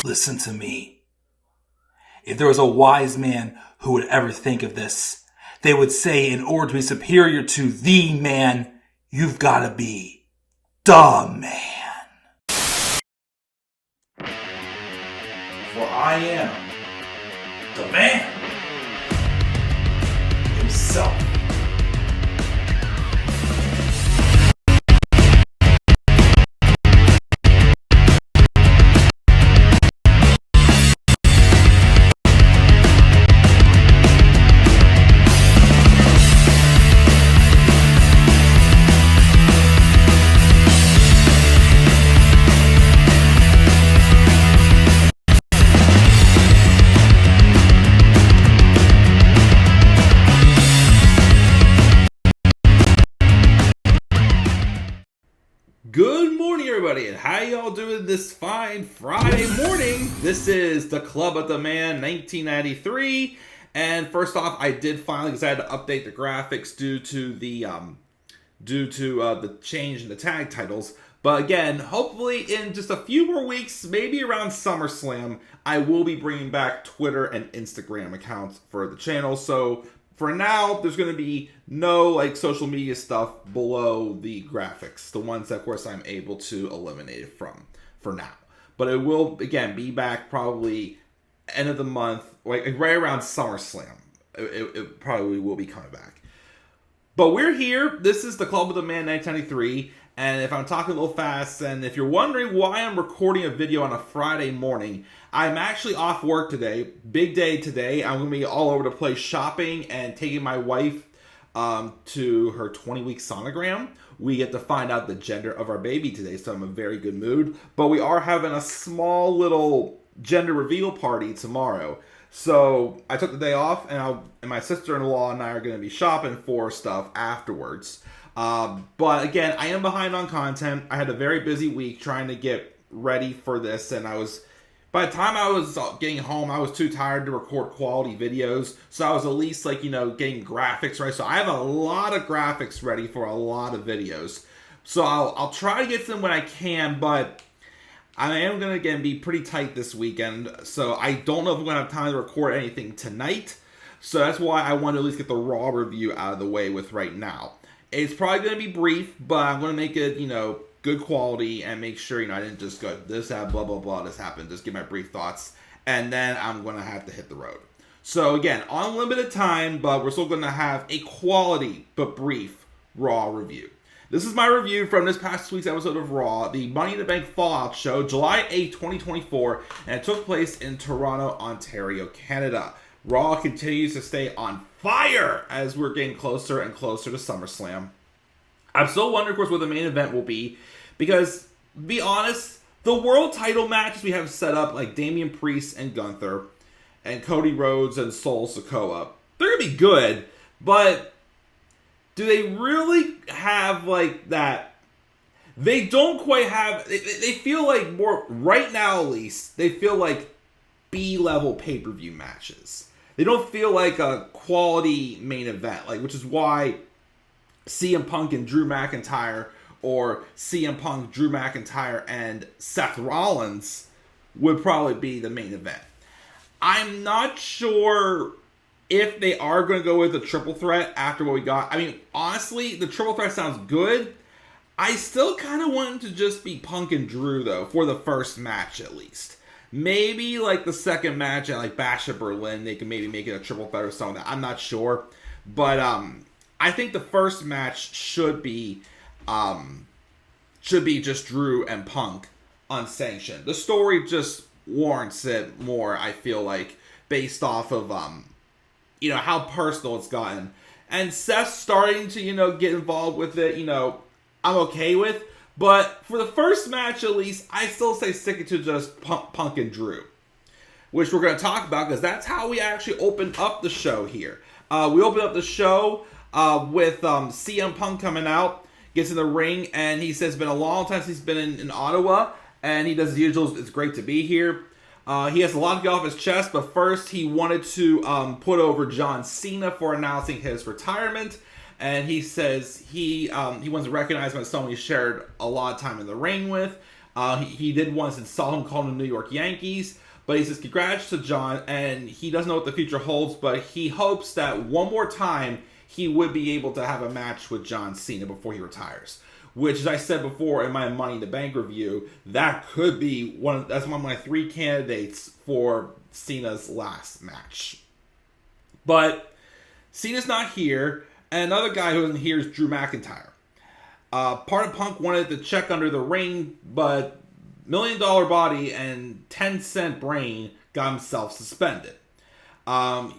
Listen to me. If there was a wise man who would ever think of this, they would say in order to be superior to the man, you've got to be the man. For I am the man himself. Good morning, everybody, and how y'all doing this fine Friday morning? This is the Club of the Man 1993, and first off, I did finally, because I had to update the graphics due to the change in the tag titles. But again, hopefully in just a few more weeks, maybe around Summerslam, I will be bringing back Twitter and Instagram accounts for the channel. So for now, there's going to be no social media stuff below the graphics. The ones that, of course, I'm able to eliminate it from for now. But it will, again, be back probably end of the month, right around SummerSlam. It probably will be coming back. But we're here. This is the Club of the Man 1993. And if I'm talking a little fast, and if you're wondering why I'm recording a video on a Friday morning, I'm actually off work today. Big day today. I'm going to be all over the place shopping and taking my wife to her 20-week sonogram. We get to find out the gender of our baby today, so I'm in a very good mood. But we are having a small little gender reveal party tomorrow. So I took the day off, and my sister-in-law and I are going to be shopping for stuff afterwards. But again, I am behind on content. I had a very busy week trying to get ready for this, and by the time I was getting home, I was too tired to record quality videos. So I was at least getting graphics right. So I have a lot of graphics ready for a lot of videos. So I'll try to get them when I can, but I am going to again be pretty tight this weekend. So I don't know if I'm going to have time to record anything tonight. So that's why I want to at least get the Raw review out of the way with right now. It's probably going to be brief, but I'm going to make it, good quality and make sure, I didn't just go, this happened, blah, blah, blah, this happened. Just give my brief thoughts, and then I'm going to have to hit the road. So again, unlimited time, but we're still going to have a quality but brief Raw review. This is my review from this past week's episode of Raw, the Money in the Bank Fallout Show, July 8, 2024, and it took place in Toronto, Ontario, Canada. Raw continues to stay on fire as we're getting closer and closer to SummerSlam. I'm still wondering, of course, what the main event will be, because, to be honest, the world title matches we have set up, like Damian Priest and Gunther, and Cody Rhodes and Sol Sikoa, they're going to be good, but do they really have, that? They don't quite have, they feel like more, right now at least, they feel like B-level pay-per-view matches. They don't feel like a quality main event, which is why CM Punk and Drew McIntyre, or CM Punk, Drew McIntyre, and Seth Rollins would probably be the main event. I'm not sure if they are going to go with a triple threat after what we got. I mean, honestly, the triple threat sounds good. I still kind of want it to just be Punk and Drew, though, for the first match at least. Maybe the second match at Bash at Berlin, they can maybe make it a triple threat or something. I'm not sure, but I think the first match should be just Drew and Punk unsanctioned. The story just warrants it more, I feel like, based off of how personal it's gotten. And Seth starting to get involved with it, I'm okay with. But for the first match, at least, I still say stick it to just Punk and Drew, which we're going to talk about because that's how we actually opened up the show here. We opened up the show with CM Punk coming out, gets in the ring, and he says it's been a long time since he's been in Ottawa, and he does the usual, it's great to be here. He has a lot to get off his chest, but first he wanted to put over John Cena for announcing his retirement. And he says he wants to recognize him as someone he shared a lot of time in the ring with. He did once and saw him call the New York Yankees, but he says congrats to John, and he doesn't know what the future holds, but he hopes that one more time he would be able to have a match with John Cena before he retires. Which, as I said before in my Money in the Bank review, that could be that's one of my 3 candidates for Cena's last match. But Cena's not here, and another guy who isn't here is Drew McIntyre. Part of Punk wanted to check under the ring, but $1 Million Body and 10-cent Brain got himself suspended.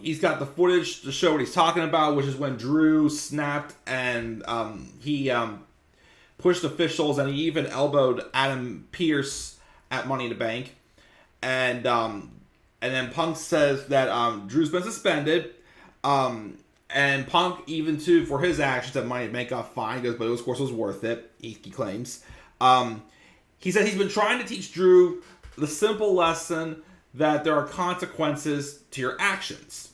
He's got the footage to show what he's talking about, which is when Drew snapped and he pushed officials, and he even elbowed Adam Pearce at Money in the Bank. And then Punk says that Drew's been suspended. And Punk, even too, for his actions at Money in the Bank, got fined, but it was, of course, was worth it, he claims. He said he's been trying to teach Drew the simple lesson that there are consequences to your actions.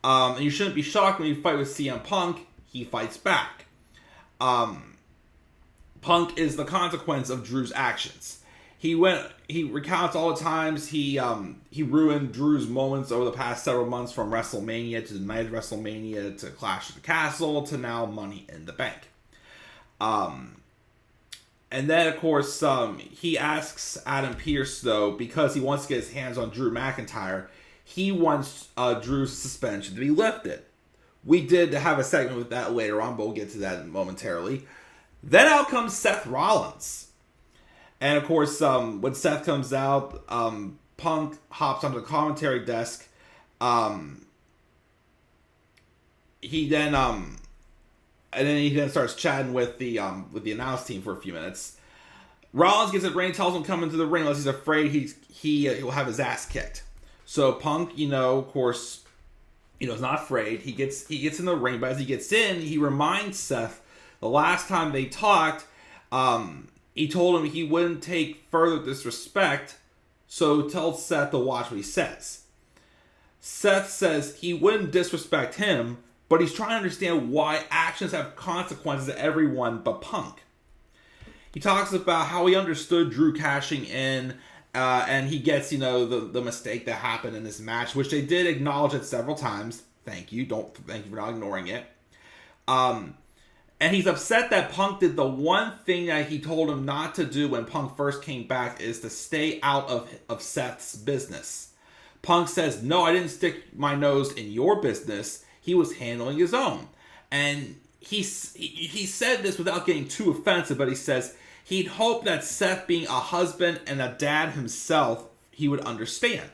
And you shouldn't be shocked when you fight with CM Punk. He fights back. Punk is the consequence of Drew's actions. He recounts all the times he ruined Drew's moments over the past several months, from WrestleMania to the night of WrestleMania to Clash of the Castle to now Money in the Bank. And then, of course, he asks Adam Pearce, though, because he wants to get his hands on Drew McIntyre, he wants Drew's suspension to be lifted. We did have a segment with that later on, but we'll get to that momentarily. Then out comes Seth Rollins. And, of course, when Seth comes out, Punk hops onto the commentary desk. He then starts chatting with the announce team for a few minutes. Rollins gets it ring, tells him to come into the ring unless he's afraid he will have his ass kicked. So Punk, of course, is not afraid. He gets in the ring, but as he gets in, he reminds Seth the last time they talked, he told him he wouldn't take further disrespect, so tells Seth to watch what he says. Seth says he wouldn't disrespect him, but he's trying to understand why actions have consequences to everyone but Punk. He talks about how he understood Drew cashing in, and he gets, the mistake that happened in this match, which they did acknowledge it several times. Thank you for not ignoring it. And he's upset that Punk did the one thing that he told him not to do when Punk first came back, is to stay out of Seth's business. Punk says, no, I didn't stick my nose in your business. He was handling his own. And he said this without getting too offensive, but he says he'd hope that Seth, being a husband and a dad himself, he would understand.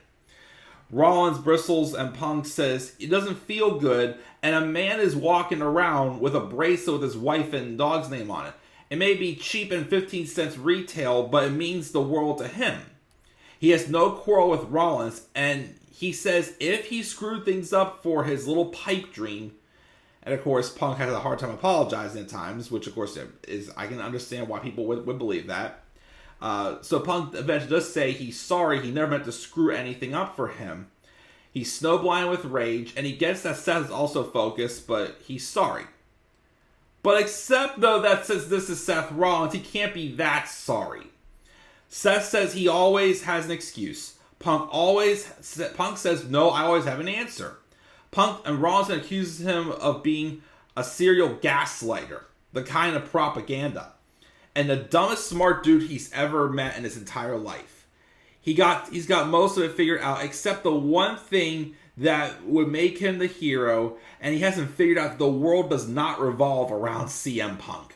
Rollins bristles and Punk says it doesn't feel good, and a man is walking around with a bracelet with his wife and dog's name on it. It may be cheap and 15 cents retail, but it means the world to him. He has no quarrel with Rollins, and he says if he screwed things up for his little pipe dream, and of course Punk has a hard time apologizing at times, which of course is, I can understand why people would believe that. So Punk eventually does say he's sorry, he never meant to screw anything up for him. He's snowblind with rage, and he gets that Seth is also focused, but he's sorry. But except though that says this is Seth Rollins, he can't be that sorry. Seth says he always has an excuse. Punk says, no, I always have an answer. Punk and Rollins accuses him of being a serial gaslighter, the kind of propaganda, and the dumbest smart dude he's ever met in his entire life. He's got most of it figured out, except the one thing that would make him the hero, and he hasn't figured out that the world does not revolve around CM Punk.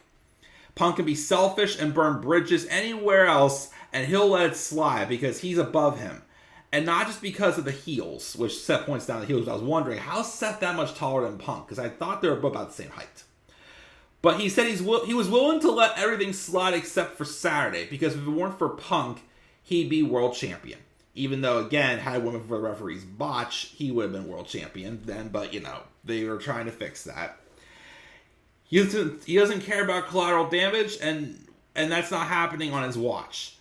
Punk can be selfish and burn bridges anywhere else, and he'll let it slide because he's above him. And not just because of the heels, which Seth points down the heels. I was wondering, how's Seth that much taller than Punk? Because I thought they were about the same height. But he said he was willing to let everything slide except for Saturday, because if it weren't for Punk, he'd be world champion. Even though, again, had it weren't for the referee's botch, he would have been world champion then. But, they were trying to fix that. He doesn't care about collateral damage, and that's not happening on his watch.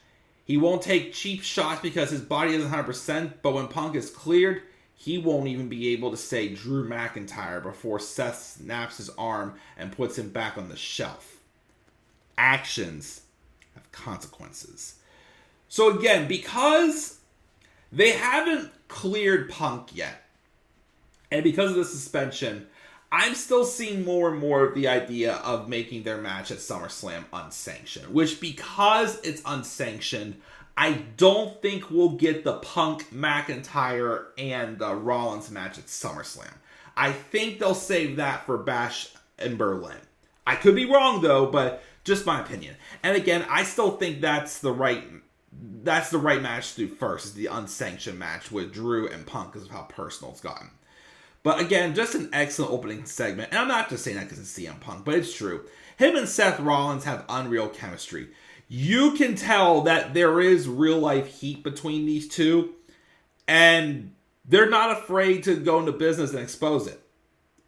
He won't take cheap shots because his body isn't 100%, but when Punk is cleared, he won't even be able to say Drew McIntyre before Seth snaps his arm and puts him back on the shelf. Actions have consequences. So again, because they haven't cleared Punk yet, and because of the suspension, I'm still seeing more and more of the idea of making their match at SummerSlam unsanctioned. Which, because it's unsanctioned, I don't think we'll get the Punk, McIntyre, and Rollins match at SummerSlam. I think they'll save that for Bash in Berlin. I could be wrong though, but just my opinion. And again, I still think that's the right match to do first, is the unsanctioned match with Drew and Punk, because of how personal it's gotten. But again, just an excellent opening segment. And I'm not just saying that because it's CM Punk, but it's true. Him and Seth Rollins have unreal chemistry. You can tell that there is real life heat between these two, and they're not afraid to go into business and expose it.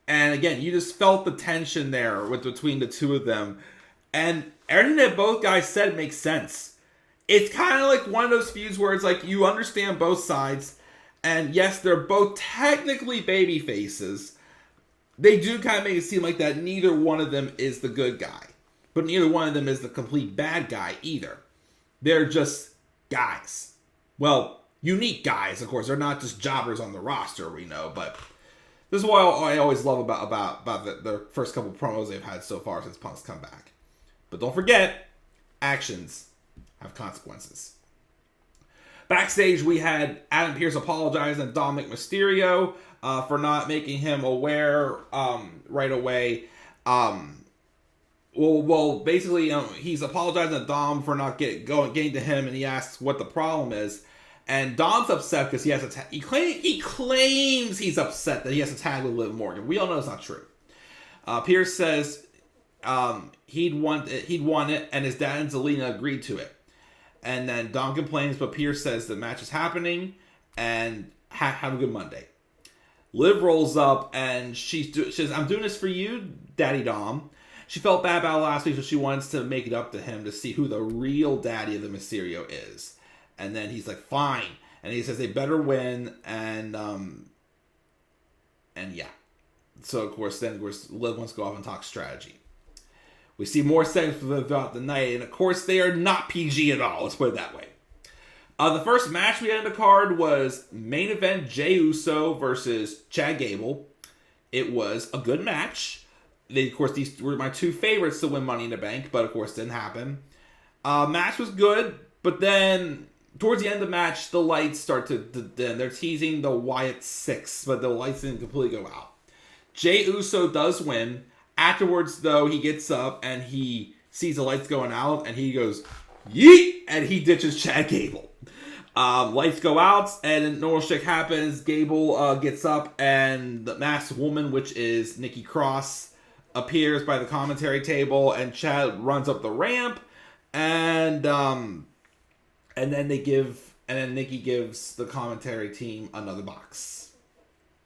And again, you just felt the tension there between the two of them. And everything that both guys said makes sense. It's kind of like one of those feuds where it's like you understand both sides. And yes, they're both technically baby faces. They do kind of make it seem like that neither one of them is the good guy. But neither one of them is the complete bad guy either. They're just guys. Well, unique guys, of course. They're not just jobbers on the roster, we know. But this is what I always love about the first couple promos they've had so far since Punk's come back. But don't forget, actions have consequences. Backstage, we had Adam Pearce apologizing to Dominik Mysterio for not making him aware right away. Basically, he's apologizing to Dom for not getting to him, and he asks what the problem is. And Dom's upset because he has he claims he's upset that he has to tag with Liv Morgan. We all know it's not true. Pearce says he'd want it, and his dad and Zelina agreed to it. And then Dom complains, but Pearce says the match is happening, and have a good Monday. Liv rolls up, and she says, "I'm doing this for you, Daddy Dom." She felt bad about it last week, so she wants to make it up to him to see who the real daddy of the Mysterio is. And then he's like, "Fine," and he says they better win, and yeah. So of course, Liv wants to go off and talk strategy. We see more segments throughout the night, and of course, they are not PG at all. Let's put it that way. The first match we had in the card was main event Jey Uso versus Chad Gable. It was a good match. Of course, these were my two favorites to win Money in the Bank, but of course, didn't happen. Match was good, but then towards the end of the match, the lights start to dim. They're teasing the Wyatt 6, but the lights didn't completely go out. Jey Uso does win. Afterwards, though, he gets up and he sees the lights going out, and he goes, "Yeet!" and he ditches Chad Gable. Lights go out, and normal shit happens. Gable gets up, and the masked woman, which is Nikki Cross, appears by the commentary table, and Chad runs up the ramp, and then Nikki gives the commentary team another box.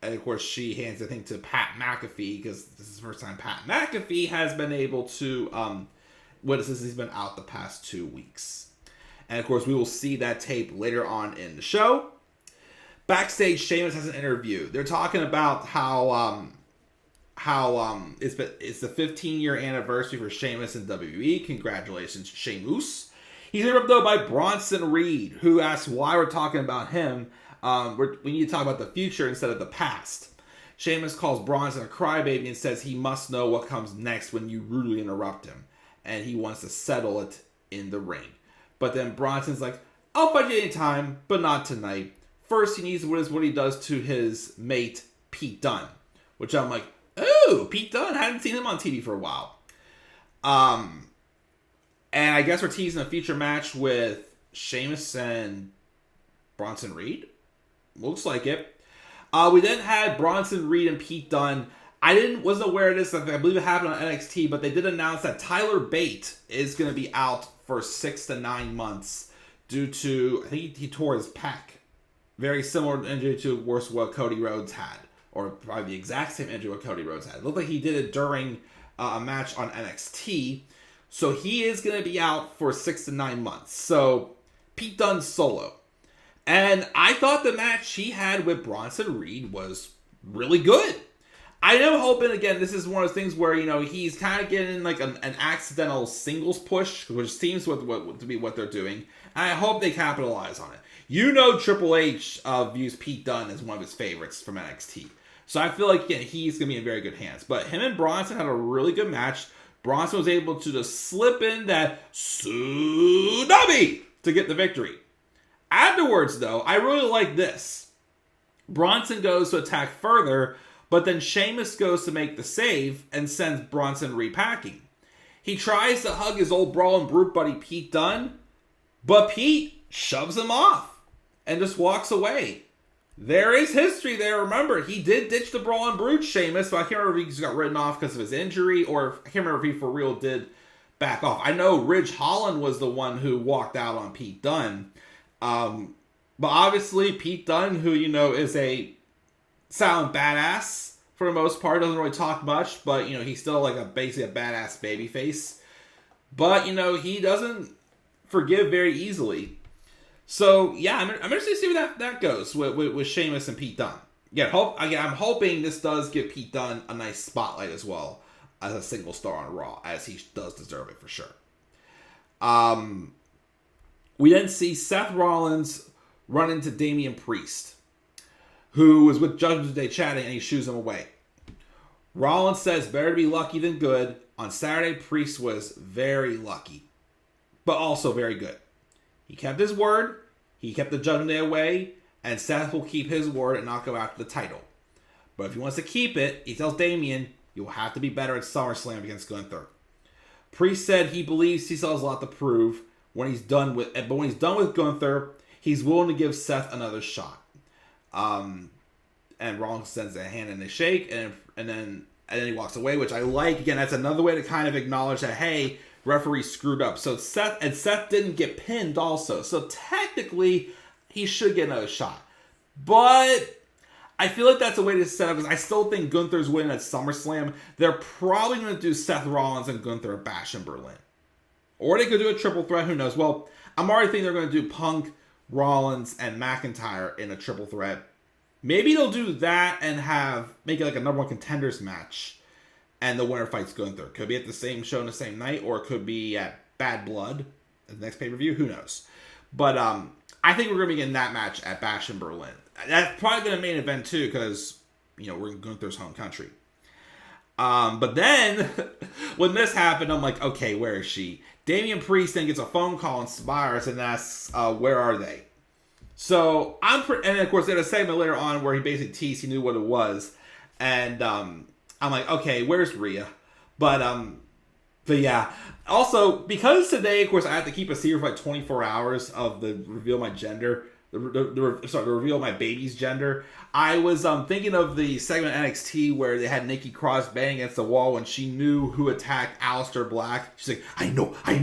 And of course, she hands the thing to Pat McAfee, because this is the first time Pat McAfee has been able to, he's been out the past 2 weeks. And of course, we will see that tape later on in the show. Backstage, Sheamus has an interview. They're talking about how it's the 15-year anniversary for Sheamus and WWE. Congratulations, Sheamus. He's interrupted though by Bronson Reed, who asks why we're talking about him. We need to talk about the future instead of the past. Sheamus calls Bronson a crybaby and says he must know what comes next when you rudely interrupt him. And he wants to settle it in the ring. But then Bronson's like, "I'll fight you anytime, but not tonight. First, he needs what he does to his mate, Pete Dunne." Which I'm like, "Oh, Pete Dunne. I hadn't seen him on TV for a while." And I guess we're teasing a future match with Sheamus and Bronson Reed. Looks like it. We then had Bronson Reed and Pete Dunne. I wasn't aware of this. I believe it happened on NXT, but they did announce that Tyler Bate is going to be out for 6 to 9 months due to, I think he tore his pec. Very similar injury to what Cody Rhodes had, or probably the exact same injury what Cody Rhodes had. It looked like he did it during a match on NXT. So he is going to be out for 6 to 9 months. So Pete Dunne's solo. And I thought the match he had with Bronson Reed was really good. I am hoping, again, this is one of those things where, he's kind of getting like an accidental singles push, which seems to be what they're doing. And I hope they capitalize on it. Triple H views Pete Dunne as one of his favorites from NXT. So I feel like, again, he's going to be in very good hands. But him and Bronson had a really good match. Bronson was able to just slip in that tsunami to get the victory. Afterwards, though, I really like this. Bronson goes to attack further, but then Sheamus goes to make the save and sends Bronson repacking. He tries to hug his old Brawl and Brute buddy Pete Dunne, but Pete shoves him off and just walks away. There is history there. Remember, he did ditch the Brawl and Brute Sheamus, but I can't remember if he just got written off because of his injury, or I can't remember if he for real did back off. I know Ridge Holland was the one who walked out on Pete Dunne. But obviously, Pete Dunne, who, is a silent badass for the most part, doesn't really talk much, but, he's still like basically a badass babyface. But, he doesn't forgive very easily. So, yeah, I'm interested to see where that goes with Sheamus and Pete Dunne. Yeah, I'm hoping this does give Pete Dunne a nice spotlight as well as a single star on Raw, as he does deserve it for sure. We then see Seth Rollins run into Damian Priest, who was with Judgment Day chatting, and he shoos him away. Rollins says, better to be lucky than good. On Saturday, Priest was very lucky, but also very good. He kept his word, he kept the Judgment Day away, and Seth will keep his word and not go after the title. But if he wants to keep it, he tells Damian, you'll have to be better at SummerSlam against Gunther. Priest said he believes he still has a lot to prove when he's done with Gunther, he's willing to give Seth another shot. And Rollins sends a hand and a shake, and then he walks away, which I like. Again, that's another way to kind of acknowledge that, hey, referee screwed up. So Seth didn't get pinned also. So technically, he should get another shot. But I feel like that's a way to set up, because I still think Gunther's winning at SummerSlam. They're probably going to do Seth Rollins and Gunther a Bash in Berlin. Or they could do a triple threat, who knows. Well, I'm already thinking they're going to do Punk, Rollins, and McIntyre in a triple threat. Maybe they'll do that and make it like a number one contenders match, and the winner fights Gunther. Could be at the same show on the same night, or it could be at Bad Blood, the next pay-per-view, who knows. But I think we're going to be getting that match at Bash in Berlin. That's probably going to be main event too, because, we're in Gunther's home country. But then, when this happened, I'm like, okay, where is she? Damian Priest then gets a phone call and Spires and asks, where are they? So, and of course, they had a segment later on where he basically teased he knew what it was. And I'm like, okay, where's Rhea? But yeah. Also, because today, of course, I have to keep a secret for like 24 hours of the reveal my gender. The reveal my baby's gender. I was thinking of the segment NXT where they had Nikki Cross banging against the wall when she knew who attacked Aleister Black. She's like, I know. I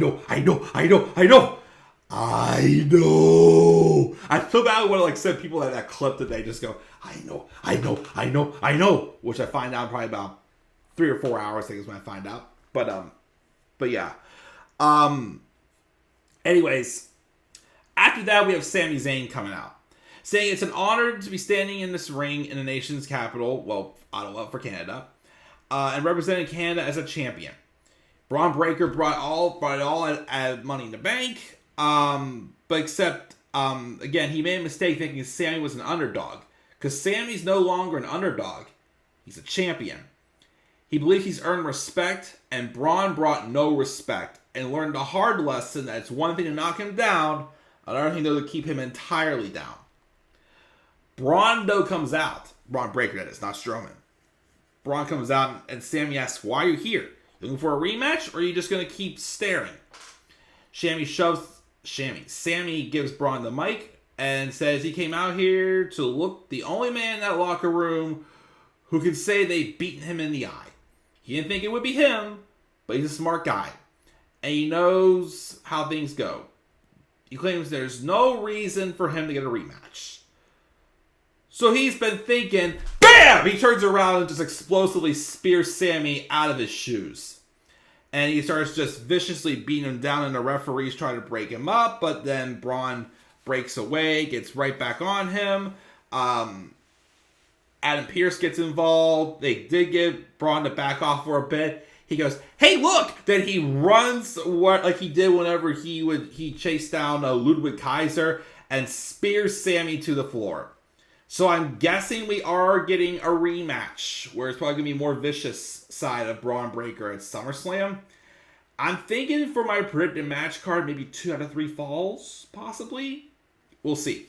feel bad when I said people that clip that they just go, I know. Which I find out probably about 3 or 4 hours, I think is when I find out. But yeah. Anyways, after that we have Sami Zayn coming out, saying it's an honor to be standing in this ring in the nation's capital, well, Ottawa for Canada, and representing Canada as a champion. Braun Breaker brought it all at Money in the Bank, but except, again, he made a mistake thinking Sami was an underdog, because Sami's no longer an underdog. He's a champion. He believes he's earned respect, and Braun brought no respect, and learned a hard lesson that it's one thing to knock him down, another thing though to keep him entirely down. Braun though comes out. Braun Breaker, that is, not Strowman. Braun comes out and Sami asks, why are you here? Looking for a rematch, or are you just going to keep staring? Sami gives Braun the mic and says he came out here to look the only man in that locker room who can say they've beaten him in the eye. He didn't think it would be him, but he's a smart guy. And he knows how things go. He claims there's no reason for him to get a rematch. So he's been thinking, BAM! He turns around and just explosively spears Sami out of his shoes. And he starts just viciously beating him down, and the referees try to break him up, but then Braun breaks away, gets right back on him. Adam Pearce gets involved. They did get Braun to back off for a bit. He goes, "Hey, look!" Then he runs like he did whenever he chased down Ludwig Kaiser and spears Sami to the floor. So I'm guessing we are getting a rematch where it's probably going to be more vicious side of Braun Breaker at SummerSlam. I'm thinking for my predicted match card, maybe 2 out of 3 falls, possibly. We'll see.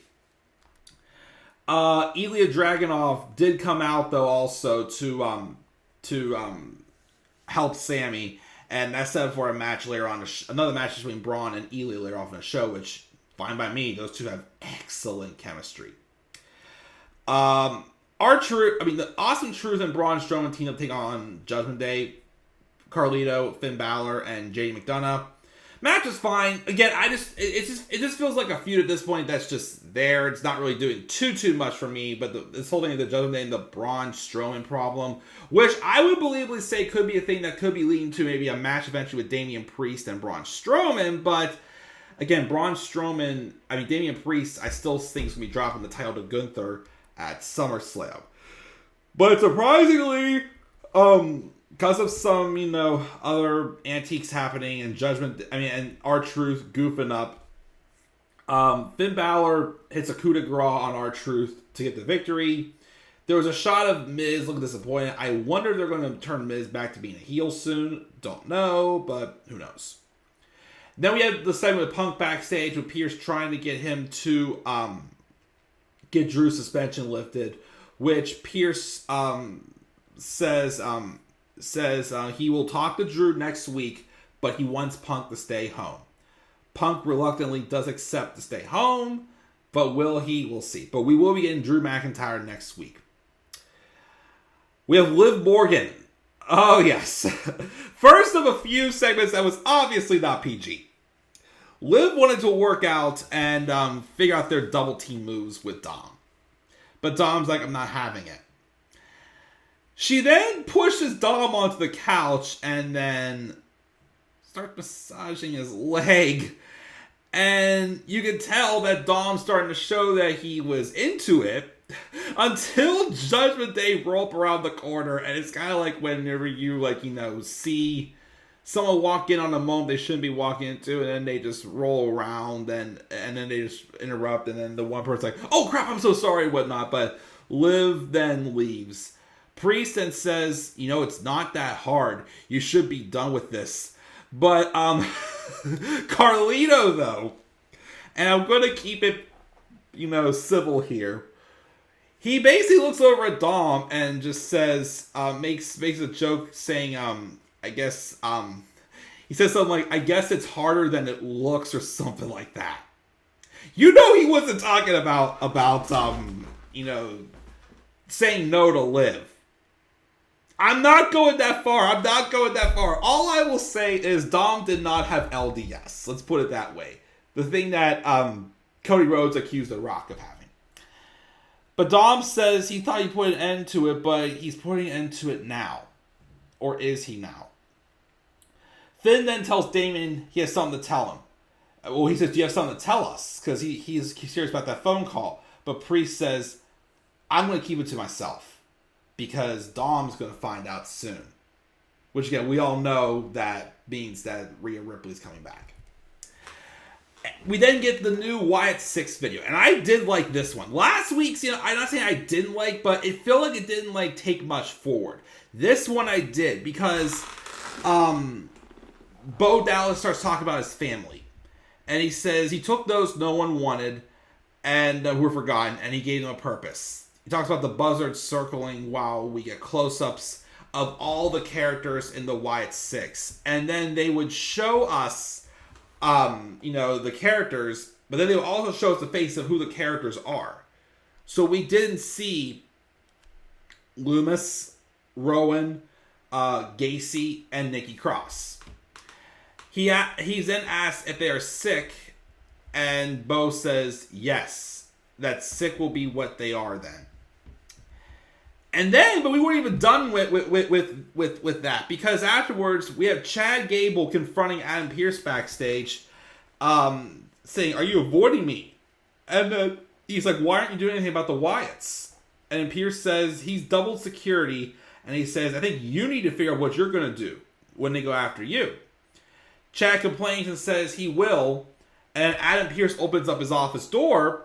Ilja Dragunov did come out though also to help Sami, and that's set up for a match later on. Another match between Braun and Ilja later off in the show, which fine by me. Those two have excellent chemistry. The Awesome Truth and Braun Strowman team up take on Judgment Day, Carlito, Finn Balor, and JD McDonough. Match is fine. Again, it just feels like a feud at this point that's just there. It's not really doing too much for me. But this whole thing of the Judgment Day and the Braun Strowman problem, which I would believably say could be a thing that could be leading to maybe a match eventually with Damian Priest and Braun Strowman. But again, Damian Priest, I still think is going to be dropping the title to Gunther at SummerSlam. But surprisingly, because of some, other antiques happening and and R-Truth goofing up, Finn Balor hits a coup de grace on R-Truth to get the victory. There was a shot of Miz looking disappointed. I wonder if they're going to turn Miz back to being a heel soon. Don't know, but who knows. Then we had the segment with Punk backstage with Pierce trying to get him to get Drew's suspension lifted, which Pierce says he will talk to Drew next week, but he wants Punk to stay home. Punk reluctantly does accept to stay home, but will he? We'll see. But we will be getting Drew McIntyre next week. We have Liv Morgan. Oh, yes. First of a few segments that was obviously not PG. Liv wanted to work out and figure out their double team moves with Dom. But Dom's like, I'm not having it. She then pushes Dom onto the couch and then starts massaging his leg. And you can tell that Dom's starting to show that he was into it until Judgment Day roll up around the corner. And it's kind of like whenever you, see someone walk in on a moment they shouldn't be walking into, and then they just roll around and then they just interrupt, and then the one person's like, oh crap, I'm so sorry, whatnot. But Liv then leaves. Priest then says, it's not that hard. You should be done with this. But Carlito, though, and I'm going to keep it, civil here. He basically looks over at Dom and just says, makes a joke saying, he says something like, I guess it's harder than it looks, or something like that. He wasn't talking about saying no to Liv. I'm not going that far. All I will say is Dom did not have LDS. Let's put it that way. The thing that Cody Rhodes accused The Rock of having. But Dom says he thought he put an end to it, but he's putting an end to it now. Or is he now? Finn then tells Damon he has something to tell him. Well, he says, do you have something to tell us? Because he's serious about that phone call. But Priest says, I'm going to keep it to myself. Because Dom's going to find out soon. Which, again, we all know that means that Rhea Ripley's coming back. We then get the new Wyatt 6 video. And I did like this one. Last week's, I'm not saying I didn't like, but it felt like it didn't, take much forward. This one I did. Because Bo Dallas starts talking about his family. And he says he took those no one wanted and who were forgotten, and he gave them a purpose. He talks about the buzzards circling while we get close-ups of all the characters in the Wyatt 6. And then they would show us, the characters, but then they would also show us the face of who the characters are. So we didn't see Loomis, Rowan, Gacy, and Nikki Cross. He's then asked if they are sick, and Bo says yes, that sick will be what they are then. But we weren't even done with that, because afterwards we have Chad Gable confronting Adam Pearce backstage, saying, "Are you avoiding me?" And he's like, "Why aren't you doing anything about the Wyatts?" And then Pierce says he's doubled security, and he says, I think you need to figure out what you're going to do when they go after you. Chad complains and says he will, and Adam Pearce opens up his office door.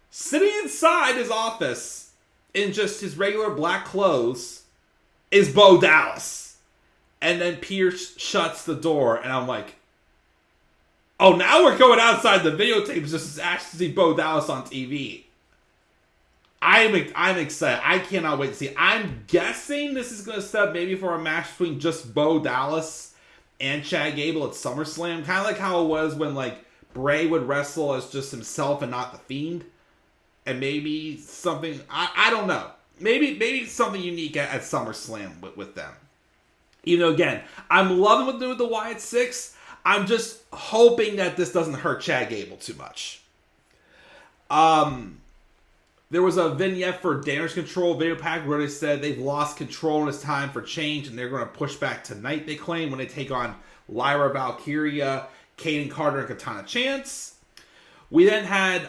Sitting inside his office in just his regular black clothes is Bo Dallas. And then Pierce shuts the door, and I'm like, oh, now we're going outside the videotapes just to actually see Bo Dallas on TV. I'm excited. I cannot wait to see. I'm guessing this is going to set up maybe for a match between just Bo Dallas and Chad Gable at SummerSlam. Kind of like how it was when like Bray would wrestle as just himself and not the Fiend. And maybe something, I don't know. Maybe something unique at SummerSlam with them. You know, again, I'm loving what they're doing with the Wyatt 6. I'm just hoping that this doesn't hurt Chad Gable too much. There was a vignette for Damage Control video pack where they said they've lost control and it's time for change, and they're going to push back tonight, they claim, when they take on Lyra, Valkyria, Kayden Carter, and Katana Chance. We then had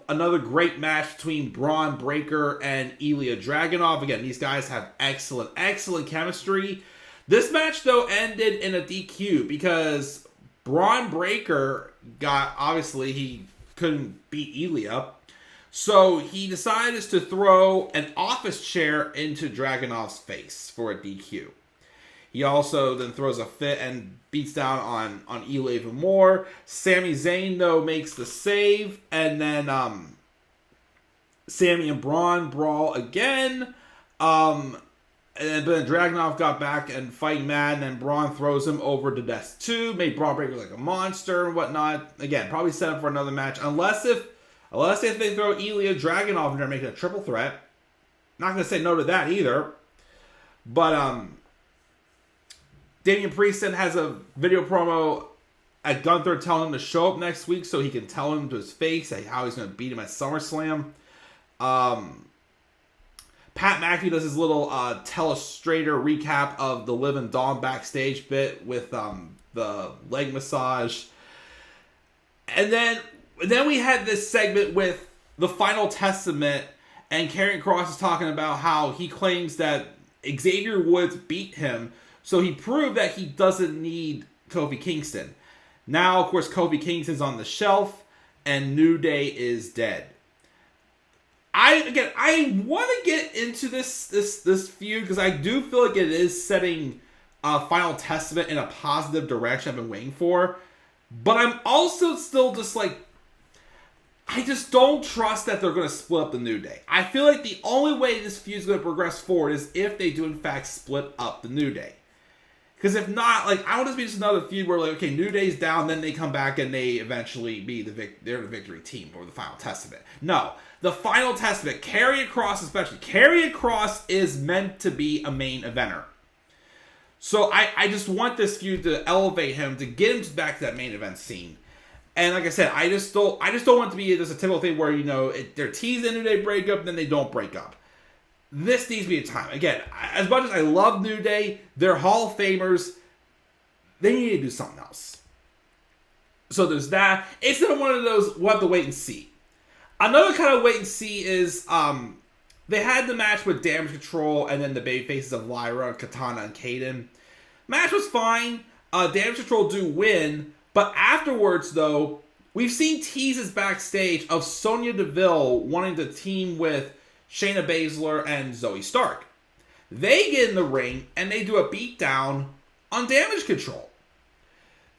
another great match between Braun Breaker and Ilja Dragunov. Again, these guys have excellent chemistry. This match, though, ended in a DQ because Braun Breaker obviously he couldn't beat Ilja. So he decided to throw an office chair into Dragunov's face for a DQ. He also then throws a fit and beats down on Ilja even more. Sami Zayn, though, makes the save. And then Sami and Bron brawl again. But then Dragunov got back and fighting mad. And then Braun throws him over to death too. Made Braun Breaker like a monster and whatnot. Again, probably set up for another match. Unless if they throw Ilja Dragunov in there and make it a triple threat. Not going to say no to that either. But Damian Priest then has a video promo at Gunther telling him to show up next week so he can tell him to his face how he's going to beat him at SummerSlam. Pat McAfee does his little telestrator recap of the Liv and Dawn backstage bit with the leg massage. And then we had this segment with the Final Testament, and Karrion Kross is talking about how he claims that Xavier Woods beat him, so he proved that he doesn't need Kofi Kingston. Now, of course, Kofi Kingston's on the shelf, and New Day is dead. I want to get into this feud because I do feel like it is setting Final Testament in a positive direction I've been waiting for. But I'm also still just like, I just don't trust that they're going to split up the New Day. I feel like the only way this feud is going to progress forward is if they do in fact split up the New Day. Because if not, like, I want this to be just another feud where, like, okay, New Day's down, then they come back and they eventually be they're the victory team or the Final Testament. No, the Final Testament, Karrion Kross especially, Karrion Kross is meant to be a main eventer. So I just want this feud to elevate him, to get him back to that main event scene. And like I said, I just don't want it to be just a typical thing where, you know, they're teasing New Day breakup, then they don't break up. This needs to be a time. Again, as much as I love New Day, they're Hall of Famers. They need to do something else. So there's that. It's not one of those, we'll have to wait and see. Another kind of wait and see is, they had the match with Damage Control and then the baby faces of Lyra, Katana, and Kayden. Match was fine. Damage Control do win. But afterwards, though, we've seen teases backstage of Sonya Deville wanting to team with Shayna Baszler and Zoey Stark. They get in the ring and they do a beatdown on Damage Control.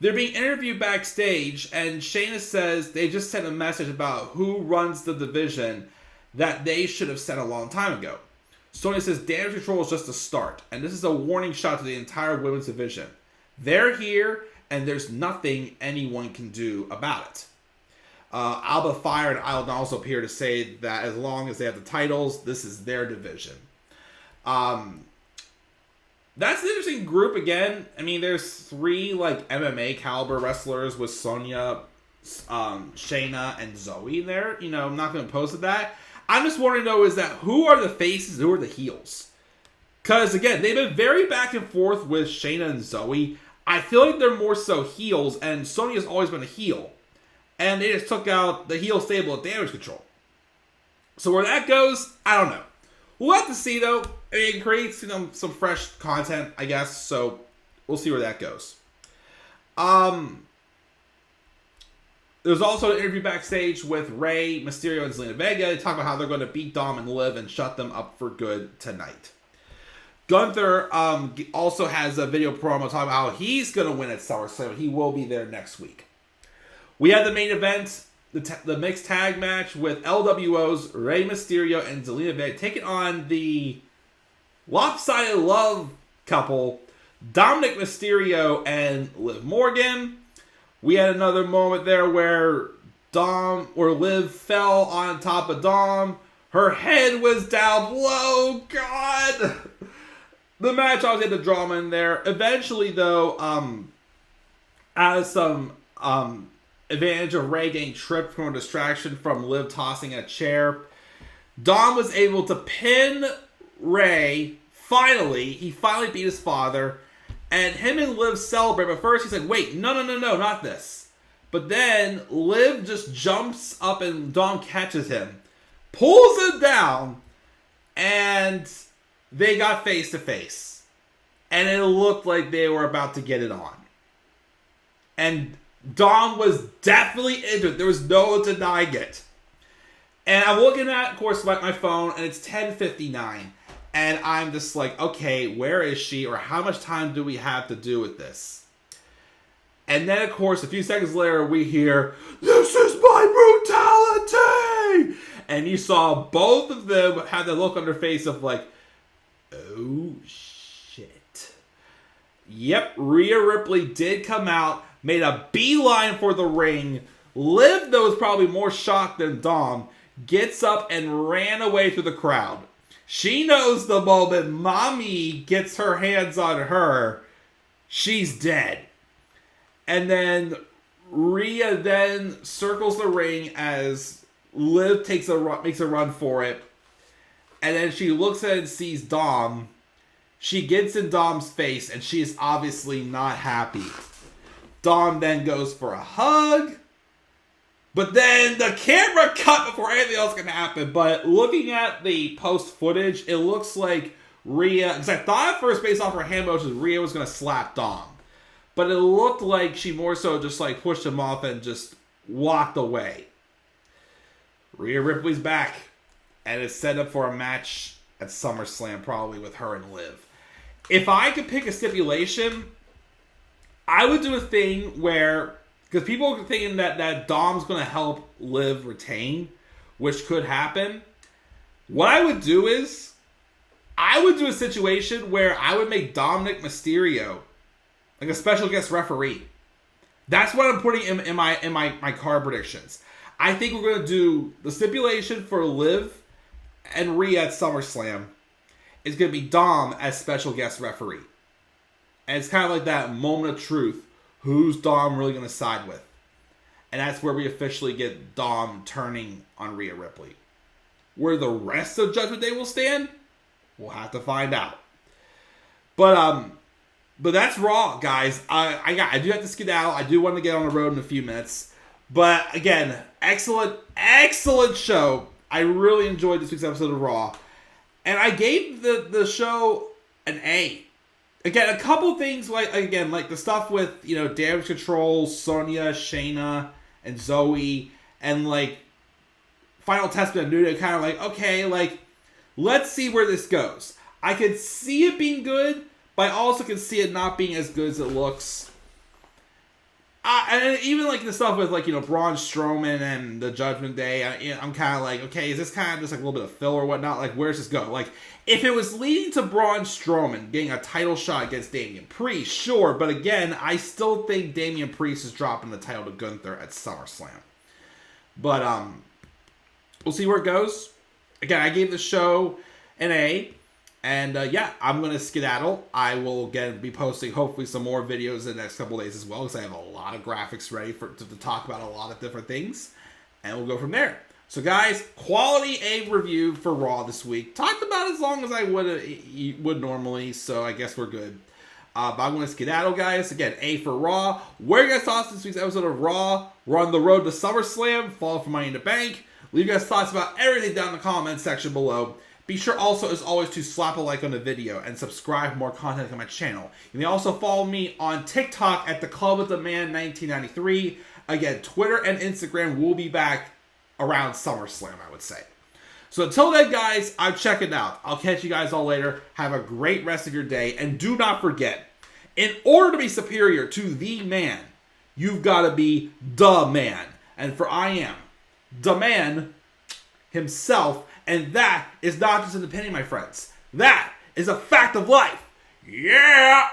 They're being interviewed backstage, and Shayna says they just sent a message about who runs the division that they should have sent a long time ago. Sonya says Damage Control is just a start, and this is a warning shot to the entire women's division. They're here, and there's nothing anyone can do about it. Alba Fire and Isle also appear to say that as long as they have the titles, this is their division. That's an interesting group again. I mean, there's 3 like MMA caliber wrestlers with Sonya, Shayna, and Zoey there. You know, I'm not going to oppose to that. I'm just wondering though, is that who are the faces, who are the heels? Because again, they've been very back and forth with Shayna and Zoey. I feel like they're more so heels, and Sonya's always been a heel. And they just took out the heel stable of Damage Control. So where that goes, I don't know. We'll have to see, though. I mean, it creates some fresh content, I guess. So we'll see where that goes. There's also an interview backstage with Rhea, Mysterio, and Zelina Vega. They talk about how they're going to beat Dom and Liv and shut them up for good tonight. Gunther also has a video promo talking about how he's going to win at SummerSlam. He will be there next week. We have the main event, the mixed tag match with LWO's Rey Mysterio and Zelina Vega taking on the lopsided love couple, Dominik Mysterio and Liv Morgan. We had another moment there where Liv fell on top of Dom. Her head was down low. God! The match obviously had the drama in there. Eventually, though, out of some advantage of Rey getting tripped from a distraction from Liv tossing a chair, Dom was able to pin Rey. He finally beat his father. And him and Liv celebrate, but first he's like, wait, no, not this. But then Liv just jumps up and Dom catches him, pulls him down, and they got face to face. And it looked like they were about to get it on. And Dom was definitely into it. There was no denying it. And I'm looking at, of course, my phone, and it's 10:59. And I'm just like, okay, where is she? Or how much time do we have to do with this? And then, of course, a few seconds later, we hear, "This is my brutality!" And you saw both of them have that look on their face of like, oh, shit. Yep, Rhea Ripley did come out, made a beeline for the ring. Liv, though, was probably more shocked than Dom, gets up and ran away through the crowd. She knows the moment Mommy gets her hands on her, she's dead. And then Rhea then circles the ring as Liv makes a run for it. And then she looks at it and sees Dom. She gets in Dom's face and she is obviously not happy. Dom then goes for a hug. But then the camera cut before anything else can happen. But looking at the post footage, it looks like Rhea, because I thought at first based off her hand motions, Rhea was going to slap Dom. But it looked like she more so just like pushed him off and just walked away. Rhea Ripley's back. And it's set up for a match at SummerSlam, probably with her and Liv. If I could pick a stipulation, I would do a thing where, because people are thinking that Dom's going to help Liv retain, which could happen. What I would do is, I would do a situation where I would make Dominik Mysterio like a special guest referee. That's what I'm putting in my card predictions. I think we're going to do the stipulation for Liv and Rhea at SummerSlam is going to be Dom as special guest referee. And it's kind of like that moment of truth. Who's Dom really going to side with? And that's where we officially get Dom turning on Rhea Ripley. Where the rest of Judgment Day will stand, we'll have to find out. But that's Raw, guys. I do have to skedaddle. I do want to get on the road in a few minutes. But again, excellent show. I really enjoyed this week's episode of Raw. And I gave the show an A. Again, a couple things like the stuff with, Damage Control, Sonya, Shayna, and Zoey, and like Final Testament and New Day, kind of like, okay, like, let's see where this goes. I could see it being good, but I also can see it not being as good as it looks. And even like the stuff with Braun Strowman and the Judgment Day, I'm kind of like, okay, is this kind of just like a little bit of filler or whatnot? Like, where's this go? Like, if it was leading to Braun Strowman getting a title shot against Damian Priest, sure, but again, I still think Damian Priest is dropping the title to Gunther at SummerSlam. But we'll see where it goes. Again, I gave the show an A. And I'm going to skedaddle. I will be posting hopefully some more videos in the next couple of days as well, because I have a lot of graphics ready to talk about a lot of different things. And we'll go from there. So guys, quality A review for Raw this week. Talked about as long as I would normally, so I guess we're good. But I'm going to skedaddle, guys. Again, A for Raw. Where you guys thoughts this week's episode of Raw? We're on the road to SummerSlam. Fall for Money in the Bank. Leave your guys' thoughts about everything down in the comments section below. Be sure also, as always, to slap a like on the video and subscribe for more content on my channel. You may also follow me on TikTok at The Club with the Man 1993. Again, Twitter and Instagram will be back around SummerSlam, I would say. So until then, guys, I'm checking out. I'll catch you guys all later. Have a great rest of your day. And do not forget, in order to be superior to the man, you've got to be the man. And for I am the man himself. And that is not just an opinion, my friends. That is a fact of life. Yeah!